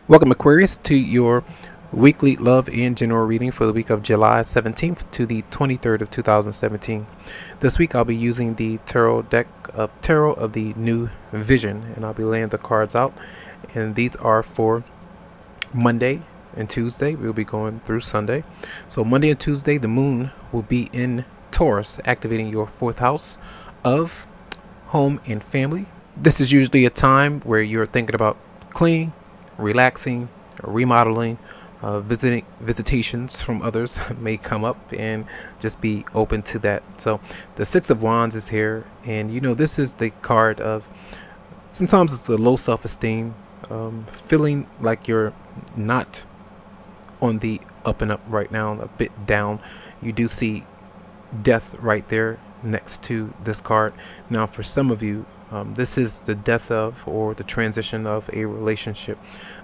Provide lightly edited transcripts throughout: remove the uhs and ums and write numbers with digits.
Welcome, Aquarius, to your weekly love and general reading for the week of July 17th to the 23rd of 2017. This week I'll be using the tarot deck of Tarot of the New Vision, and I'll be laying the cards out. And these are for Monday and Tuesday. We'll be going through Sunday. So Monday and Tuesday, the moon will be in Taurus, activating your fourth house of home and family. This is usually a time where you're thinking about cleaning, relaxing, remodeling, visitations from others may come up, and just be open to that. So the Six of Wands is here, and you know, this is the card of sometimes it's a low self-esteem, feeling like you're not on the up and up right now, a bit down. You do see death right there next to this card. Now for some of you, this is the death of, or the transition of, a relationship.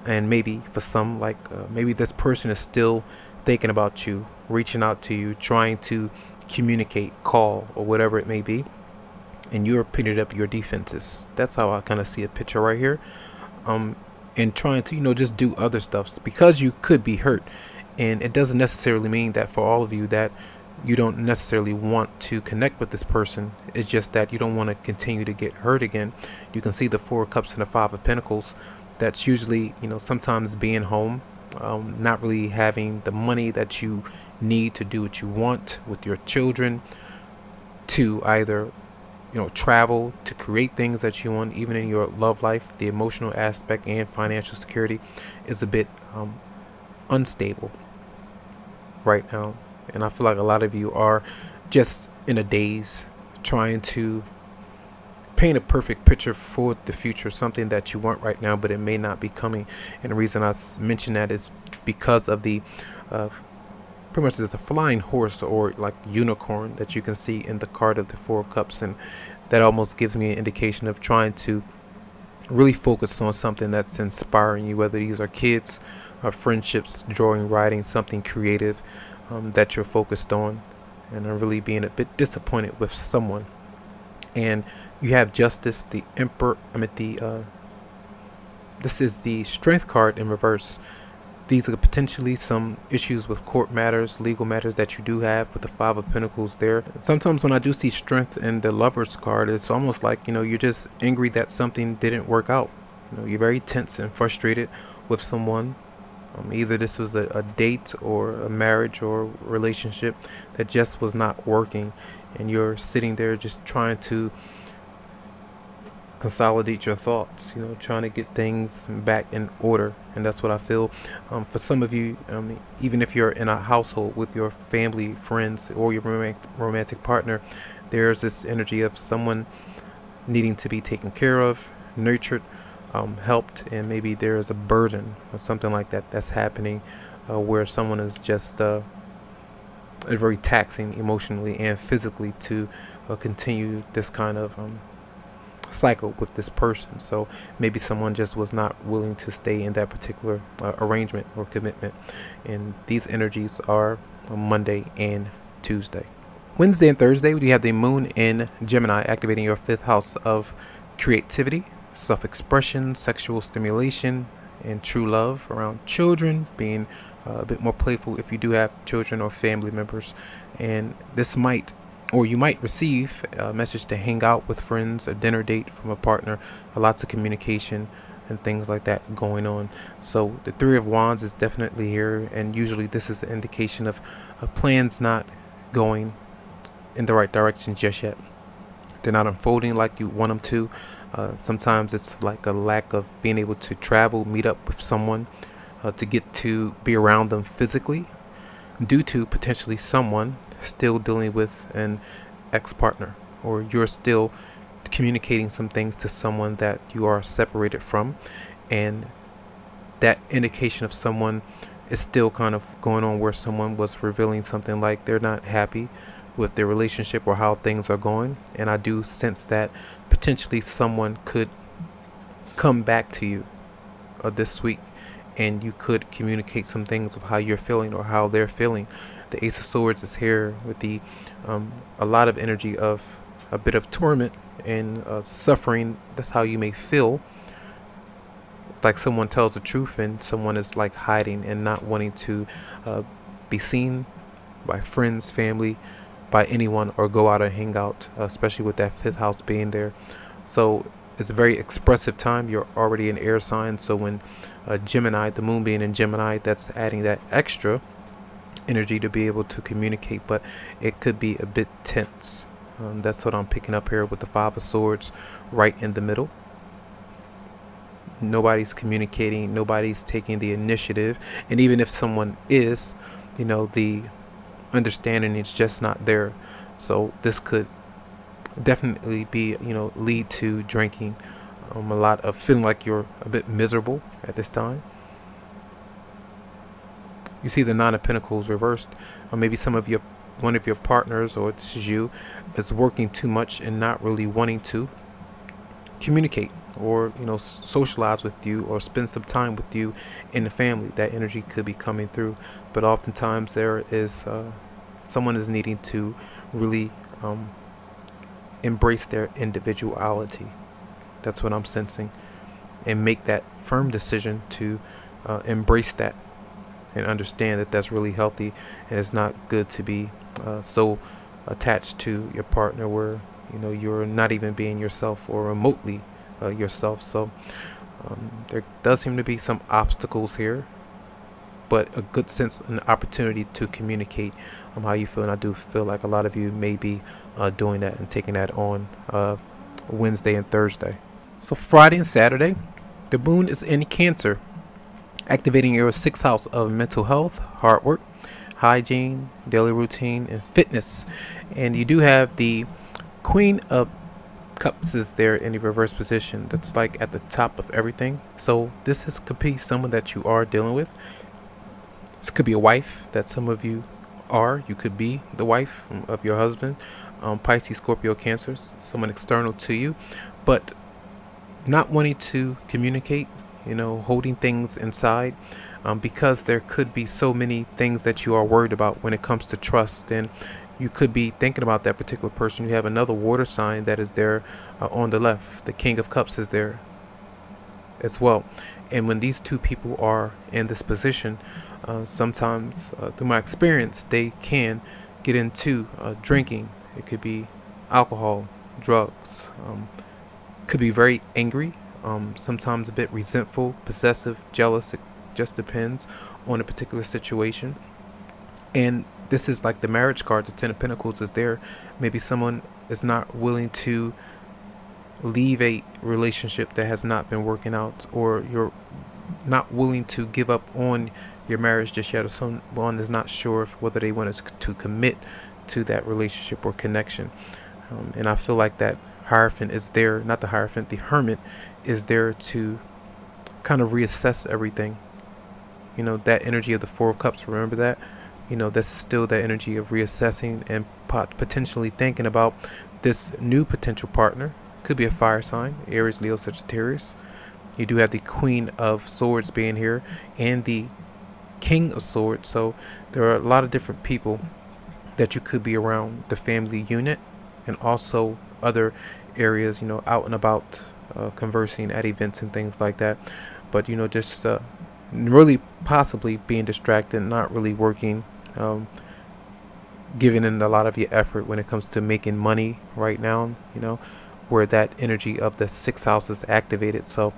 And maybe for some, like maybe this person is still thinking about you, reaching out to you, trying to communicate, call, or whatever it may be, and you're putting up your defenses. That's how I kind of see a picture right here. And trying to, you know, just do other stuff because you could be hurt. And it doesn't necessarily mean that for all of you that you don't necessarily want to connect with this person. It's just that you don't want to continue to get hurt again. You can see the Four of Cups and the Five of Pentacles. That's usually, you know, sometimes being home, not really having the money that you need to do what you want with your children, to either, you know, travel, to create things that you want, even in your love life. The emotional aspect and financial security is a bit unstable right now. And I feel like a lot of you are just in a daze, trying to paint a perfect picture for the future, something that you want right now, but it may not be coming. And the reason I mention that is because of the pretty much there's a flying horse, or like unicorn, that you can see in the card of the Four of Cups, and that almost gives me an indication of trying to really focus on something that's inspiring you, whether these are kids, friendships, drawing, writing, something creative that you're focused on, and are really being a bit disappointed with someone. And you have Justice, the Emperor. This is the Strength card in reverse. These are potentially some issues with court matters, legal matters that you do have with the Five of Pentacles there. Sometimes when I do see Strength in the Lovers card, it's almost like, you know, you're just angry that something didn't work out. You know, you're very tense and frustrated with someone. Either this was a date or a marriage or relationship that just was not working, and you're sitting there just trying to consolidate your thoughts, you know, trying to get things back in order. And that's what I feel for some of you. Even if you're in a household with your family, friends, or your romantic partner, there's this energy of someone needing to be taken care of, nurtured, helped, and maybe there's a burden or something like that that's happening, where someone is just very taxing emotionally and physically to continue this kind of cycle with this person. So maybe someone just was not willing to stay in that particular arrangement or commitment. And these energies are Monday and Tuesday. Wednesday and Thursday, we have the moon in Gemini, activating your fifth house of creativity, self-expression, sexual stimulation, and true love around children, being a bit more playful if you do have children or family members. And this might, or you might receive a message to hang out with friends, a dinner date from a partner, lots of communication and things like that going on. So the Three of Wands is definitely here, and usually this is an indication of plans not going in the right direction just yet. They're not unfolding like you want them to. Sometimes it's like a lack of being able to travel, meet up with someone, to get to be around them physically, due to potentially someone still dealing with an ex-partner, or you're still communicating some things to someone that you are separated from, and that indication of someone is still kind of going on, where someone was revealing something like they're not happy with their relationship or how things are going. And I do sense that potentially someone could come back to you this week, and you could communicate some things of how you're feeling or how they're feeling. The Ace of Swords is here with the a lot of energy of a bit of torment and suffering. That's how you may feel like someone tells the truth and someone is like hiding and not wanting to be seen by friends, family, by anyone, or go out and hang out, especially with that 5th house being there. So it's a very expressive time. You're already an air sign, so when Gemini, the moon being in Gemini, that's adding that extra energy to be able to communicate, but it could be a bit tense. That's what I'm picking up here with the 5 of Swords right in the middle. Nobody's communicating, nobody's taking the initiative, and even if someone is, you know, the understanding is just not there. So this could definitely be, you know, lead to drinking, a lot of feeling like you're a bit miserable at this time. You see the 9 of Pentacles reversed, or maybe one of your partners, or this is you, is working too much and not really wanting to communicate or, you know, socialize with you or spend some time with you in the family. That energy could be coming through, but oftentimes there is someone is needing to really embrace their individuality. That's what I'm sensing, and make that firm decision to embrace that and understand that that's really healthy, and it's not good to be so attached to your partner where, you know, you're not even being yourself or remotely yourself. So there does seem to be some obstacles here, but a good sense and opportunity to communicate how you feel. And I do feel like a lot of you may be doing that and taking that on Wednesday and Thursday. So Friday and Saturday, the moon is in Cancer, activating your 6th house of mental health, hard work, hygiene, daily routine, and fitness. And you do have the Queen of Cups is there in the reverse position. That's like at the top of everything. So this could be someone that you are dealing with. This could be a wife that some of you are. You could be the wife of your husband, Pisces, Scorpio, Cancer, someone external to you, but not wanting to communicate, you know, holding things inside, because there could be so many things that you are worried about when it comes to trust. And you could be thinking about that particular person. You have another water sign that is there on the left. The King of Cups is there as well. And when these two people are in this position, sometimes through my experience, they can get into drinking. It could be alcohol, drugs, could be very angry, sometimes a bit resentful, possessive, jealous. It just depends on a particular situation. And this is like the marriage card. The 10 of Pentacles is there. Maybe someone is not willing to leave a relationship that has not been working out, or you're not willing to give up on your marriage just yet, or someone is not sure whether they want to commit to that relationship or connection. And I feel like that Hierophant is there, not the Hierophant, the Hermit is there to kind of reassess everything. You know, that energy of the 4 of Cups, remember that? You know, this is still that energy of reassessing and potentially thinking about this new potential partner. Could be a fire sign, Aries, Leo, Sagittarius. You do have the Queen of Swords being here and the King of Swords. So there are a lot of different people that you could be around, the family unit, and also other areas, you know, out and about, conversing at events and things like that. But, you know, just really possibly being distracted, not really working, giving in a lot of your effort when it comes to making money right now, you know, where that energy of the 6th house is activated. So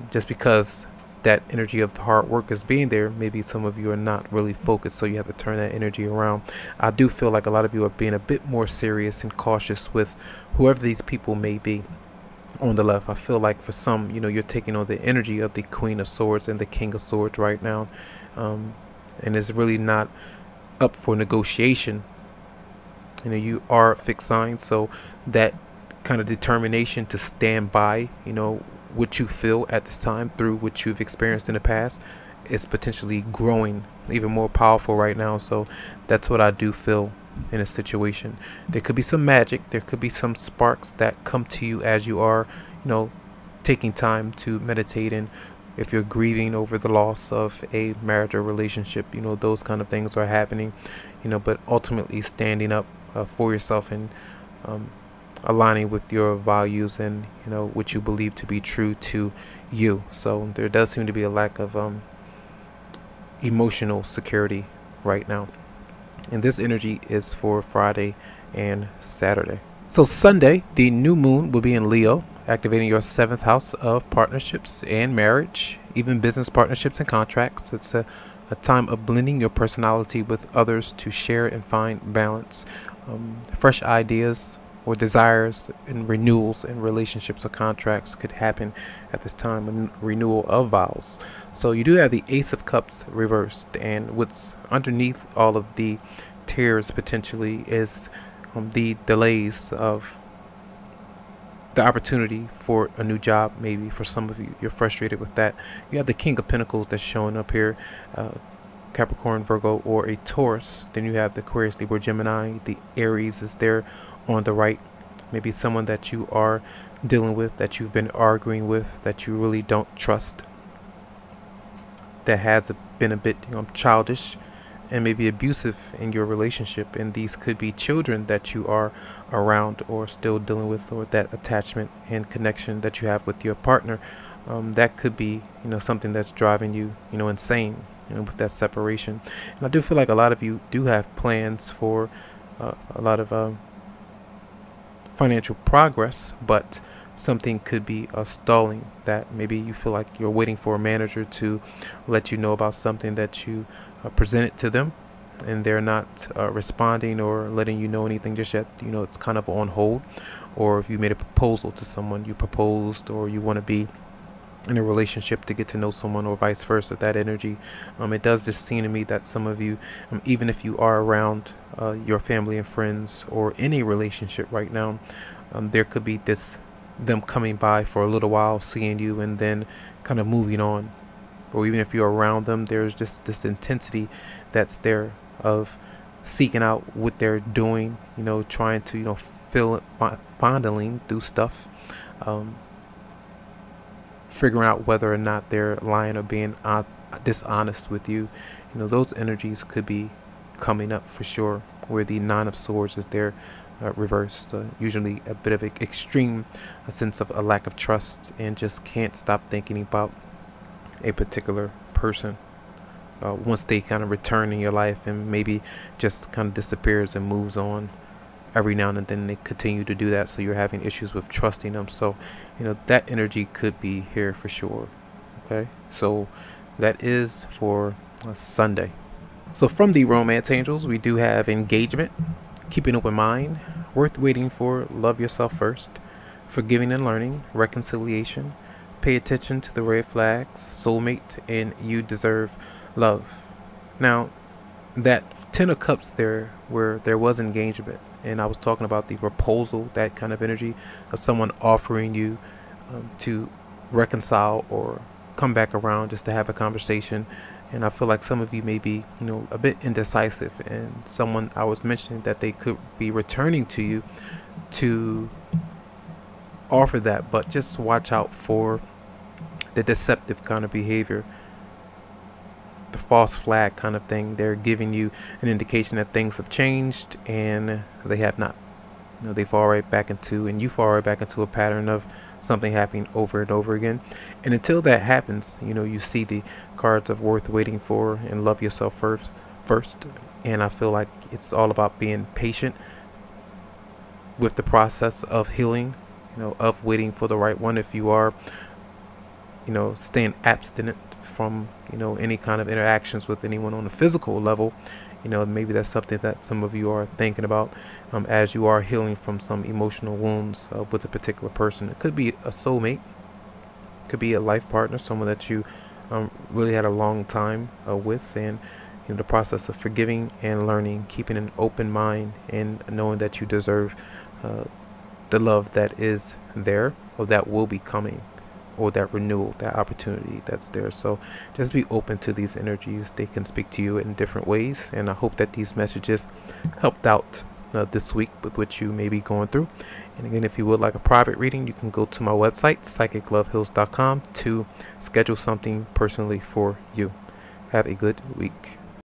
just because that energy of the hard work is being there, maybe some of you are not really focused, so you have to turn that energy around. I do feel like a lot of you are being a bit more serious and cautious with whoever these people may be on the left. I feel like for some, you know, you're taking on the energy of the Queen of Swords and the King of Swords right now, and it's really not up for negotiation. You know, you are fixed signs, so that kind of determination to stand by, you know, what you feel at this time through what you've experienced in the past is potentially growing even more powerful right now. So that's what I do feel in a situation. There could be some magic, there could be some sparks that come to you as you are, you know, taking time to meditate. And if you're grieving over the loss of a marriage or relationship, you know, those kind of things are happening, you know, but ultimately standing up for yourself and aligning with your values and, you know, what you believe to be true to you. So there does seem to be a lack of emotional security right now, and this energy is for Friday and Saturday. So Sunday, the new moon will be in Leo, activating your 7th house of partnerships and marriage, even business partnerships and contracts. It's a time of blending your personality with others to share and find balance. Fresh ideas or desires and renewals in relationships or contracts could happen at this time, a renewal of vows. So you do have the Ace of Cups reversed, and what's underneath all of the tears potentially is the delays of the opportunity for a new job. Maybe for some of you, you're frustrated with that. You have the King of Pentacles that's showing up here, Capricorn, Virgo, or a Taurus. Then you have the Aquarius, Libra, Gemini. The Aries is there on the right. Maybe someone that you are dealing with, that you've been arguing with, that you really don't trust, that has been a bit childish and maybe abusive in your relationship. And these could be children that you are around or still dealing with, or that attachment and connection that you have with your partner. That could be, something that's driving you, insane, with that separation. And I do feel like a lot of you do have plans for a lot of financial progress, but something could be stalling that. Maybe you feel like you're waiting for a manager to let you know about something that you presented to them, and they're not responding or letting you know anything just yet. It's kind of on hold. Or if you made a proposal to someone, you proposed, or you want to be in a relationship to get to know someone, or vice versa, that energy. It does just seem to me that some of you, even if you are around your family and friends or any relationship right now, there could be them coming by for a little while, seeing you, and then kind of moving on. Or even if you're around them, there's just this intensity that's there of seeking out what they're doing, trying to, feel it, fondling through stuff, figuring out whether or not they're lying or being dishonest with you. Those energies could be coming up for sure, where the Nine of Swords is there reversed. Usually a bit of an extreme sense of a lack of trust, and just can't stop thinking about a particular person once they kind of return in your life, and maybe just kind of disappears and moves on. Every now and then they continue to do that, so you're having issues with trusting them. So that energy could be here for sure. Okay, so that is for Sunday. So from the romance angels, we do have engagement, keep an open mind, worth waiting for, love yourself first, forgiving and learning, reconciliation, pay attention to the red flags, soulmate, and you deserve love. Now, that 10 of Cups there, where there was engagement, and I was talking about the proposal, that kind of energy of someone offering you to reconcile or come back around just to have a conversation. And I feel like some of you may be, a bit indecisive, and someone, I was mentioning that they could be returning to you to offer that, but just watch out for the deceptive kind of behavior, the false flag kind of thing. They're giving you an indication that things have changed, and they have not. They fall right back into, and you fall right back into a pattern of something happening over and over again. And until that happens, you see the cards of worth waiting for and love yourself first. And I feel like it's all about being patient with the process of healing, of waiting for the right one. If you are, staying abstinent from, any kind of interactions with anyone on a physical level, maybe that's something that some of you are thinking about as you are healing from some emotional wounds with a particular person. It could be a soulmate, could be a life partner, someone that you really had a long time with, and the process of forgiving and learning, keeping an open mind, and knowing that you deserve the love that is there, or that will be coming, or that renewal, that opportunity that's there. So just be open to these energies. They can speak to you in different ways, and I hope that these messages helped out this week with what you may be going through. And again, if you would like a private reading, you can go to my website, psychicloveheals.com, to schedule something personally for you. Have a good week.